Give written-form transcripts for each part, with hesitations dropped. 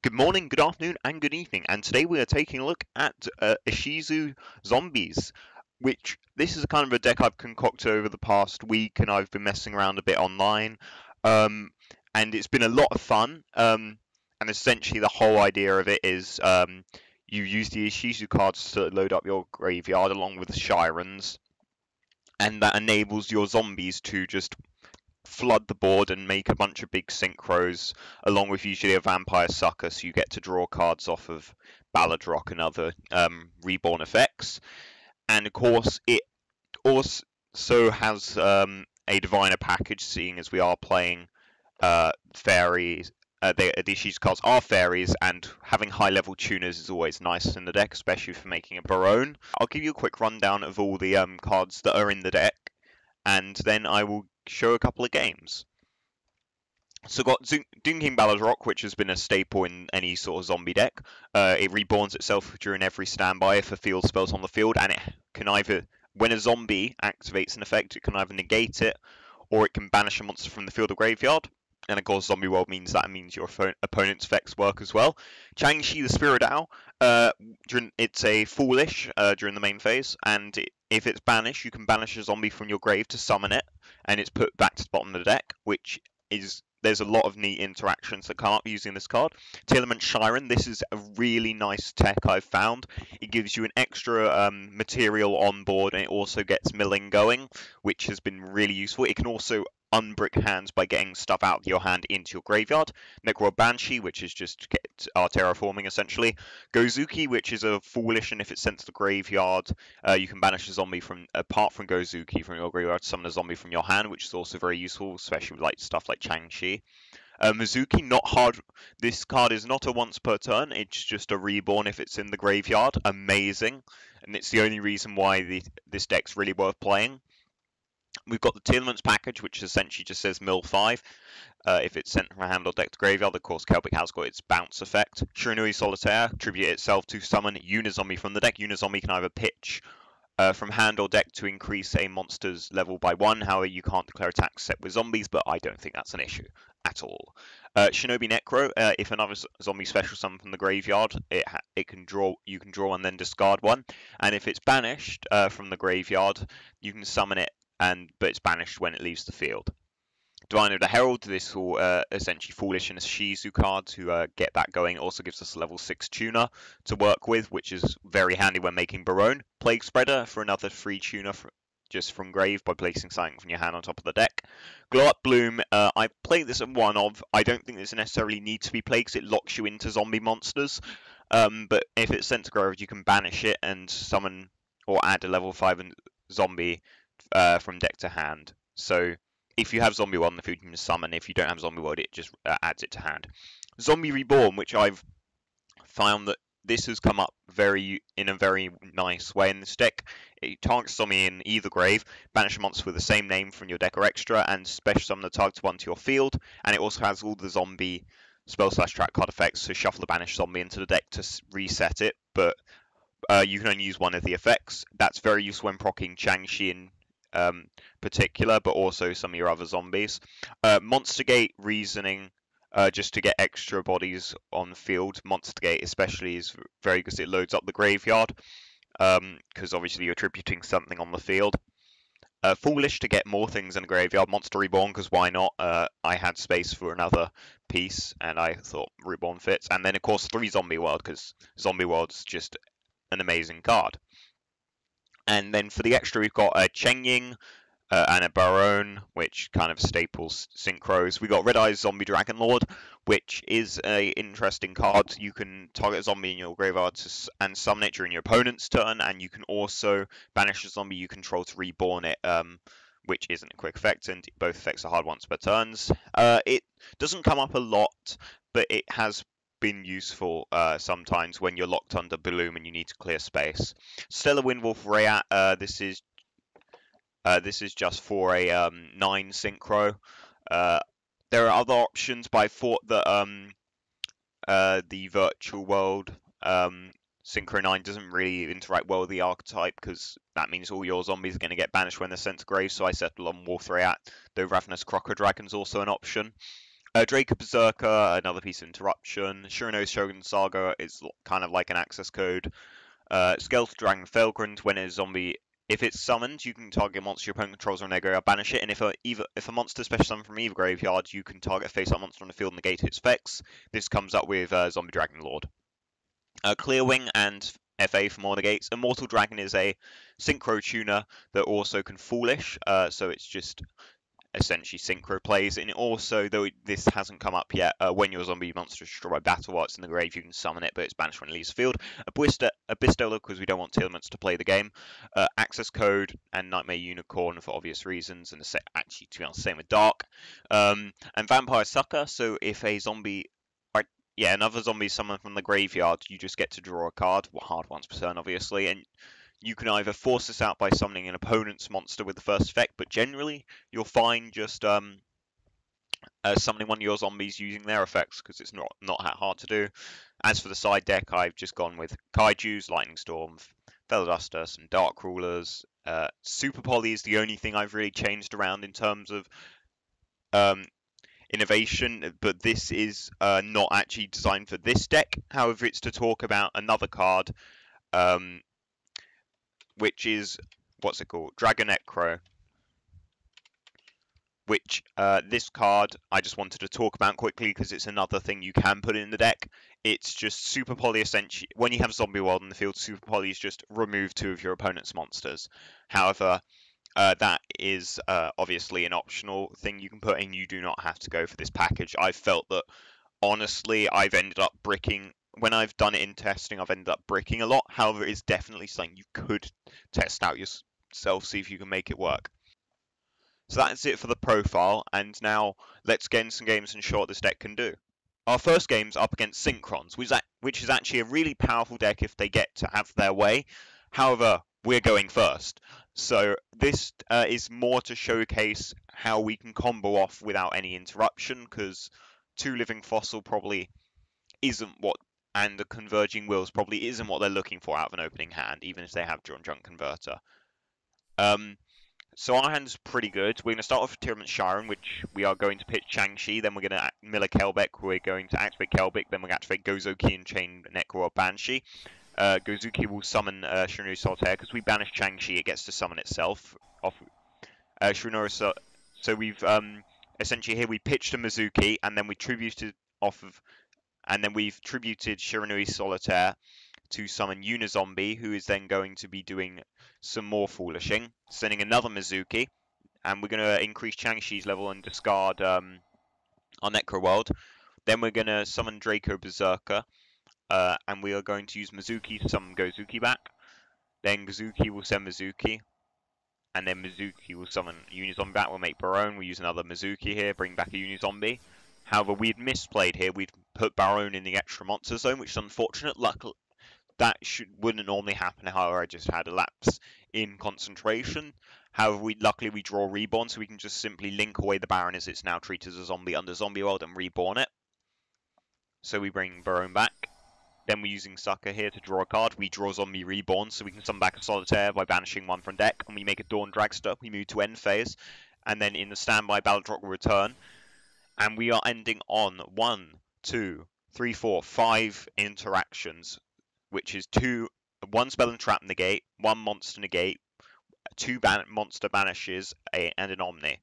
Good morning, good afternoon, and good evening. And today we are taking a look at Ishizu Zombies, which this is kind of a deck I've concocted over the past week, and I've been messing around a bit online, um, and it's been a lot of fun. And essentially, the whole idea of it is you use the Ishizu cards to load up your graveyard along with the Shirens, and that enables your zombies to just flood the board and make a bunch of big synchros, along with usually a vampire sucker, so you get to draw cards off of Ballad Rock and other reborn effects. And of course, it also has a diviner package, seeing as we are playing fairies. The issues cards are fairies, and having high level tuners is always nice in the deck, especially for making a Barone. I'll give you a quick rundown of all the cards that are in the deck, and then I will show a couple of games. So got Doom King Ballad Rock, which has been a staple in any sort of zombie deck. It reborns itself during every standby if a field spell's on the field, and it can either, when a zombie activates an effect, it can either negate it, or it can banish a monster from the field or graveyard. And of course, Zombie World means your opponent's effects work as well. Changshi the Spirit Owl, it's a foolish during the main phase, and if it's banished, you can banish a zombie from your grave to summon it, and it's put back to the bottom of the deck, which is there's a lot of neat interactions that come up using this card. Telement Shiren, this is a really nice tech I've found. It gives you an extra material on board, and it also gets milling going, which has been really useful. It can also unbrick hands by getting stuff out of your hand into your graveyard. Necro Banshee, which is just our terraforming essentially. Gozuki, which is a foolish, and if it's sent to the graveyard, you can banish a zombie from, apart from Gozuki, from your graveyard, summon a zombie from your hand, which is also very useful, especially with like stuff like Changshi. Mizuki, not hard. This card is not a once per turn. It's just a reborn if it's in the graveyard. Amazing, and it's the only reason why this deck's really worth playing. We've got the Telements package, which essentially just says mill 5. If it's sent from a hand or deck to graveyard, of course, Kelpic has got its bounce effect. Shiranui Solitaire, tribute itself to summon Unizombie from the deck. Unizombie can either pitch from hand or deck to increase a monster's level by 1. However, you can't declare attacks set with zombies, but I don't think that's an issue at all. Shinobi Necro, if another zombie special summon from the graveyard, it can draw. You can draw and then discard one. And if it's banished from the graveyard, you can summon it, but it's banished when it leaves the field. Divine of the Herald, this will essentially Foolish and Ishizu card to get that going. It also gives us a level 6 tuner to work with, which is very handy when making Barone. Plague Spreader for another free tuner just from grave by placing something from your hand on top of the deck. Glow Up Bloom, I played this at 1 of. I don't think this necessarily needs to be played because it locks you into zombie monsters. But if it's sent to graveyard, you can banish it and summon or add a level 5 zombie from deck to hand. So if you have Zombie World on the field, you can summon. If you don't have Zombie World, it just adds it to hand. Zombie Reborn, which I've found that this has come up in a very nice way in this deck. It targets zombie in either grave, banish a monster with the same name from your deck or extra, and special summon the target one to your field. And it also has all the zombie spell/trap card effects, so shuffle the banished zombie into the deck to reset it, but you can only use one of the effects. That's very useful when proccing Changshi in particular, but also some of your other zombies. Monster Gate Reasoning, just to get extra bodies on the field. Monster Gate especially is very good because it loads up the graveyard, because obviously you're attributing something on the field. Foolish to get more things in the graveyard. Monster Reborn, because why not? I had space for another piece, and I thought Reborn fits. And then, of course, 3 Zombie World, because Zombie World's just an amazing card. And then for the extra, we've got a Chengying and a Barone, which kind of staples synchros. We got Red Eyes Zombie Dragon Lord, which is an interesting card. You can target a zombie in your graveyard and summon it during your opponent's turn, and you can also banish a zombie you control to reborn it, which isn't a quick effect, and both effects are hard once per turns. It doesn't come up a lot, but it has been useful sometimes when you're locked under Bloom and you need to clear space. Stellar Windwolf Rayat, this is just for a 9 synchro. There are other options, but I thought that the virtual world synchro 9 doesn't really interact well with the archetype, because that means all your zombies are going to get banished when they're sent to grave, so I settled on Wolf Rayat, though Ravenous Croco Dragon's also an option. Draco Berserker, another piece of interruption. Shurino's Shogun Saga is kind of like an access code. Skeletal Dragon Felgrund, when a zombie, if it's summoned, you can target a monster your opponent controls or graveyard, banish it, and if a monster special summoned from either graveyard, you can target a face-up monster on the field and negate its effects. This comes up with Zombie Dragon Lord. Clearwing and FA for more negates. Immortal Dragon is a synchro tuner that also can foolish, so it's just essentially synchro plays, and also, though this hasn't come up yet, when your zombie monster is destroyed by battle while it's in the grave, you can summon it, but it's banished when it leaves the field. Abystola, because we don't want Tillements to play the game. Access Code and Nightmare Unicorn for obvious reasons, and actually, to be honest, same with Dark. And Vampire Sucker, so if a zombie, another zombie is summoned from the graveyard, you just get to draw a card, hard once per turn, obviously, and you can either force this out by summoning an opponent's monster with the first effect, but generally you'll find just summoning one of your zombies using their effects, because it's not that hard to do. As for the side deck, I've just gone with Kaijus, Lightning Storm, Feather Duster, some Dark Rulers. Super Poly is the only thing I've really changed around in terms of innovation, but this is not actually designed for this deck. However, it's to talk about another card, which is, what's it called? Dragon Necro. Which, this card, I just wanted to talk about quickly because it's another thing you can put in the deck. It's just Super Poly, essentially. When you have Zombie World in the field, Super Poly is just remove 2 of your opponent's monsters. However, that is obviously an optional thing you can put in. You do not have to go for this package. I felt that, honestly, I've ended up bricking. When I've done it in testing, I've ended up bricking a lot. However, it's definitely something you could test out yourself, see if you can make it work. So that's it for the profile, and now let's get in some games and show what this deck can do. Our first game's up against Synchrons, which is actually a really powerful deck if they get to have their way. However, we're going first. So this is more to showcase how we can combo off without any interruption, because 2 Living Fossil probably isn't what, and the Converging Wills probably isn't what they're looking for out of an opening hand, even if they have Drawn Junk Converter. So our hand's pretty good. We're going to start off with Tyramont Shiren, which we are going to pitch Chang-Chi, then we're going to mill a Kelbeck, we're going to activate Kelbeck, then we're going to activate Gozuki and chain Necro or Banshee. Gozuki will summon Shurinoru Solitaire, because we banish Chang-Chi, it gets to summon itself. Off so we've essentially here we pitched a Mizuki, and then we tributed Shurinoru Solitaire to summon Unizombie, who is then going to be doing some more foolishing, sending another Mizuki, and we're going to increase Chang-Chi's level and discard our Necro World. Then we're going to summon Draco Berserker, and we are going to use Mizuki to summon Gozuki back. Then Gozuki will send Mizuki, and then Mizuki will summon Unizombie back. We'll make Barone, we'll use another Mizuki here, bring back a Unizombie. However, we'd misplayed here, we'd put Barone in the extra monster zone, which is unfortunate. Luckily, that wouldn't normally happen. However, I just had a lapse in concentration. However, luckily we draw Reborn, so we can just simply link away the Baron as it's now treated as a zombie under Zombie World and reborn it. So we bring Barone back. Then we're using Sucker here to draw a card. We draw Zombie Reborn, so we can summon back a Solitaire by banishing 1 from deck. And we make a Dawn Dragster. We move to end phase. And then in the standby, Battledrop will return. And we are ending on 1, 2, 3, 4, 5 interactions, which is 1 spell and trap negate, 1 monster negate, 2 monster banishes, and an Omni.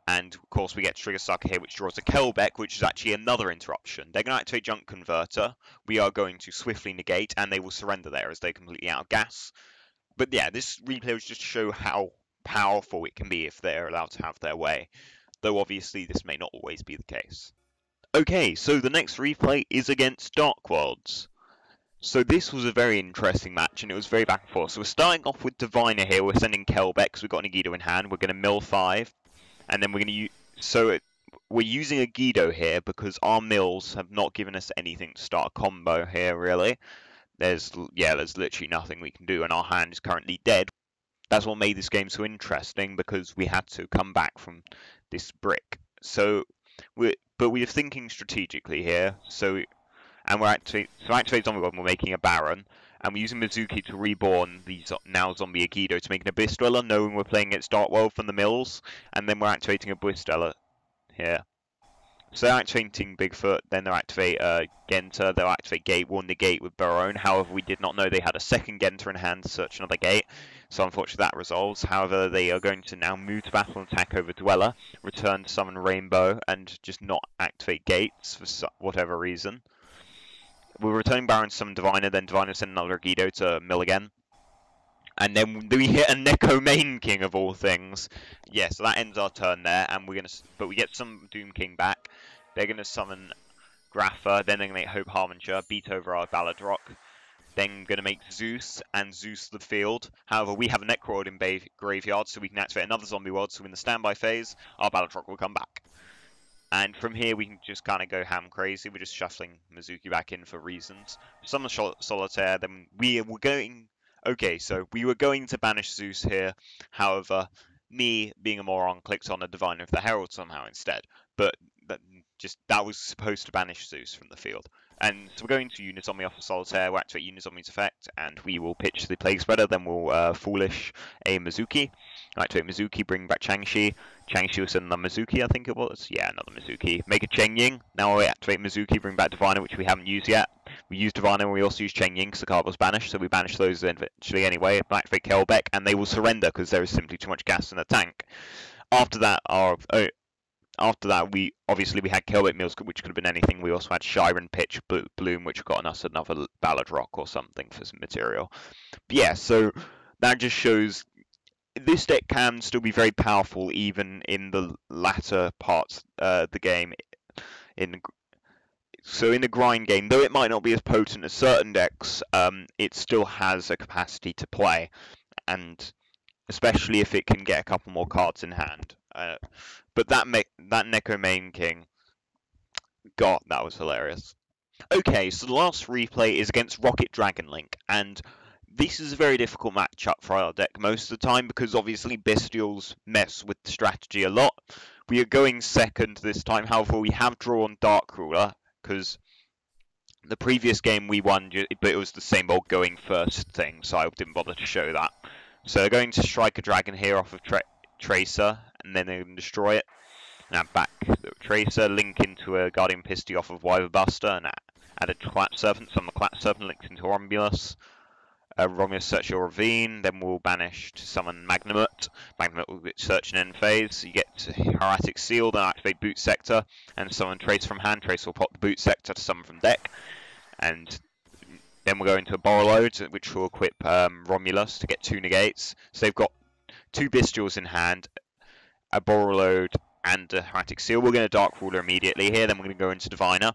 And of course we get Trigger Sucker here, which draws a Kelbeck, which is actually another interruption. They're going to activate Junk Converter. We are going to swiftly negate, and they will surrender there as they're completely out of gas. But yeah, this replay was just to show how powerful it can be if they're allowed to have their way. Though obviously this may not always be the case. Okay, so the next replay is against Dark Worlds. So this was a very interesting match, and it was very back and forth. So we're starting off with Diviner here. We're sending Kelbeck, because we've got an Agido in hand. We're going to mill 5, and then we're going to use... we're using a Agido here, because our mills have not given us anything to start a combo here, really. There's literally nothing we can do, and our hand is currently dead. That's what made this game so interesting, because we had to come back from this brick. So we're thinking strategically here, and we're activate Zombie World, and we're making a Baron, and we're using Mizuki to reborn the now Zombie Agido to make an Abyss Dweller, knowing we're playing against Dark World from the mills, and then we're activating Abyss Dweller here. So they're activating Bigfoot, then they'll activate Genter, they'll activate Gate, warn the Gate with Barone. However, we did not know they had a second Genter in hand to search another Gate, so unfortunately that resolves. However, they are going to now move to battle and attack over Dweller, return to summon Rainbow, and just not activate Gates for whatever reason. We're returning Baron to summon Diviner, then Diviner send another Guido to mill again. And then we hit a Neko Main King of all things. Yeah, so that ends our turn there, and but we get some Doom King back. They're gonna summon Grapha, then they're gonna make Hope Harmonger, beat over our Baladrock. Then gonna make Zeus and Zeus the field. However, we have a Necroid in graveyard, so we can activate another Zombie World. So in the standby phase, our Baladrock will come back. And from here, we can just kind of go ham crazy. We're just shuffling Mizuki back in for reasons. Summon Solitaire, then we were going. Okay, so we were going to banish Zeus here. However, me being a moron clicked on a Diviner of the Herald somehow instead. But that was supposed to banish Zeus from the field. And so we're going to Unizombie off of Solitaire, we'll activate Unizombie's effect, and we will pitch the Plague Spreader, then we'll Foolish a Mizuki. Activate Mizuki, bring back Changshi. Changshi will send another Mizuki, I think it was. Yeah, another Mizuki. Make a Chengying. Now we activate Mizuki, bring back Diviner, which we haven't used yet. We used Diviner and we also used Chengying because the card was banished, so we banished those eventually anyway. Activate Kelbeck, and they will surrender because there is simply too much gas in the tank. After that, we had Kelbeck Mills, which could have been anything. We also had Shiren Pitch Bloom, which got us another Baladrock or something for some material. But yeah, so that just shows this deck can still be very powerful even in the latter parts of the game. So in the grind game, though it might not be as potent as certain decks, it still has a capacity to play, and especially if it can get a couple more cards in hand. But that Neko Main King, God, that was hilarious. Okay, so the last replay is against Rocket Dragon Link, and this is a very difficult matchup for our deck most of the time because obviously Bestials mess with the strategy a lot. We are going second this time, however we have drawn Dark Ruler because the previous game we won, but it was the same old going first thing, so I didn't bother to show that. So they're going to strike a dragon here off of Tracer, and then they're going to destroy it. Now back the Tracer, link into a Guardian Pisty off of Wyverbuster, and add a Clap Serpent, summon the Clap Serpent, links into Romulus. Romulus search your Ravine, then we'll banish to summon Magnamut. Magnamut will get search and end phase. You get Hieratic Seal, then activate Boot Sector, and summon Trace from hand. Trace will pop the Boot Sector to summon from deck. And then we'll go into a Borreload, which will equip Romulus to get 2 negates. So they've got 2 Bestials in hand, a Borreload, and a Hieratic Seal. We're going to Dark Ruler immediately here, then we're going to go into Diviner.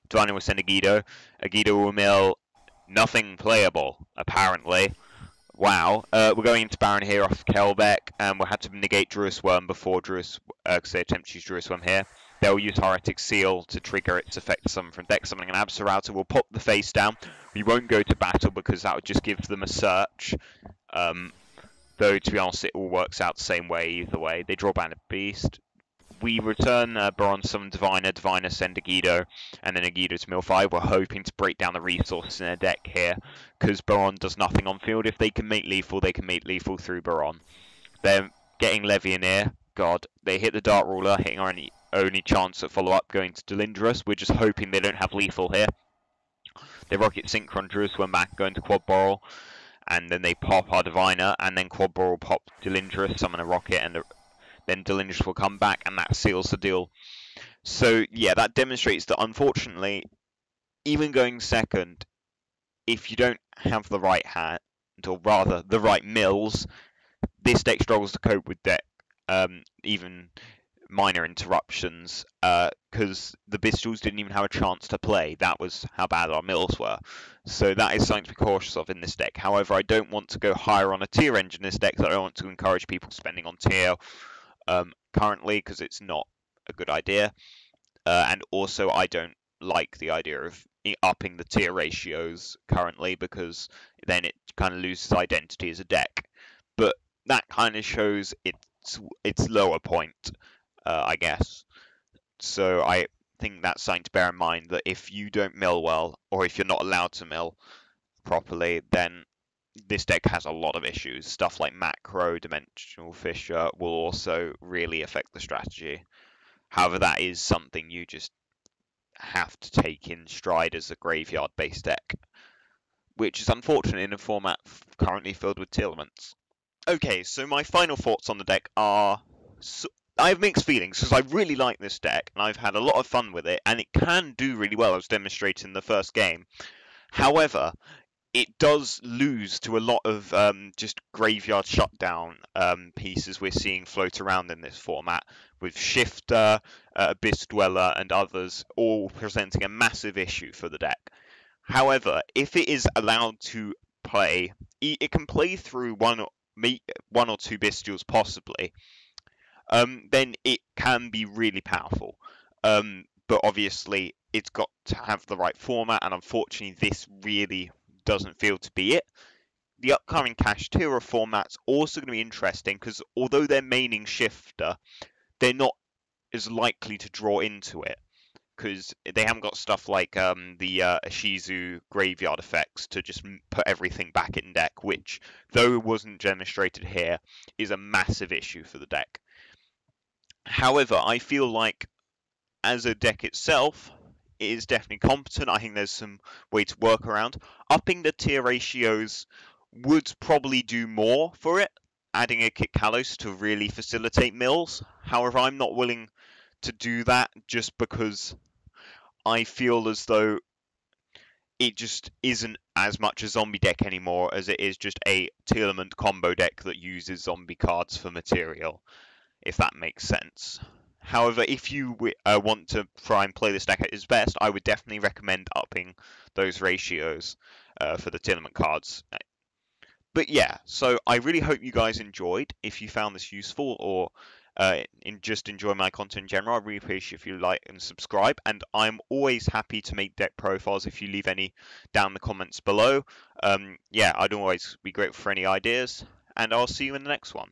Diviner will send a Guido. A Guido will mill nothing playable, apparently. Wow. We're going into Baron here off Kelbeck, and we'll have to negate Druis Worm before Druis, because they attempt to use Druis Worm here. They'll use Hieratic Seal to trigger its effect to summon from deck. Summoning an Absolouter will pop the face down. We won't go to battle because that would just give them a search. Though, to be honest, it all works out the same way either way. They draw Banded Beast. We return Baron, summon Diviner, Diviner send a Guido, and then a Guido to mill 5. We're hoping to break down the resources in their deck here, because Baron does nothing on field. If they can make lethal, they can make lethal through Baron. They're getting Levianeer. God, they hit the Dark Ruler, hitting our only chance at follow-up, going to Delindrus. We're just hoping they don't have lethal here. They Rocket Synchron, Druis Worm back, going to Quad Borrel, and then they pop our Diviner, and then Quad Borrel pop Delindrus, summon a Rocket, and then Delindrus will come back, and that seals the deal. So, yeah, that demonstrates that, unfortunately, even going second, if you don't have the right hand, or rather, the right mills, this deck struggles to cope with even minor interruptions, because the Bestials didn't even have a chance to play. That was how bad our mills were. So that is something to be cautious of in this deck. However, I don't want to go higher on a tier engine in this deck, so I don't want to encourage people spending on tier currently, because it's not a good idea, and also I don't like the idea of upping the tier ratios currently, because then it kind of loses identity as a deck. But that kind of shows its lower point, I guess. So I think that's something to bear in mind, that if you don't mill well, or if you're not allowed to mill properly, then this deck has a lot of issues. Stuff like Macro, Dimensional Fissure will also really affect the strategy. However, that is something you just have to take in stride as a graveyard-based deck, which is unfortunate in a format currently filled with Telements. Okay, so my final thoughts on the deck are... I have mixed feelings because I really like this deck and I've had a lot of fun with it, and it can do really well, as demonstrated in the first game. However, it does lose to a lot of just graveyard shutdown pieces we're seeing float around in this format, with Shifter, Abyss Dweller, and others all presenting a massive issue for the deck. However, if it is allowed to play, it can play through one or two Bestials possibly, then it can be really powerful. But obviously, it's got to have the right format, and unfortunately, this really doesn't feel to be it. The upcoming Kashtira format's also going to be interesting because although they're maining Shifter, they're not as likely to draw into it because they haven't got stuff like the Ishizu graveyard effects to just put everything back in deck, which, though it wasn't demonstrated here, is a massive issue for the deck. However, I feel like as a deck itself, it is definitely competent. I think there's some way to work around. Upping the tier ratios would probably do more for it, adding a Kit Kalos to really facilitate mills. However, I'm not willing to do that just because I feel as though it just isn't as much a zombie deck anymore as it is just a Telement combo deck that uses zombie cards for material, if that makes sense. However, if you want to try and play this deck at its best, I would definitely recommend upping those ratios for the Telement cards. But yeah, so I really hope you guys enjoyed. If you found this useful or just enjoy my content in general, I really appreciate if you like and subscribe. And I'm always happy to make deck profiles if you leave any down in the comments below. Yeah, I'd always be grateful for any ideas. And I'll see you in the next one.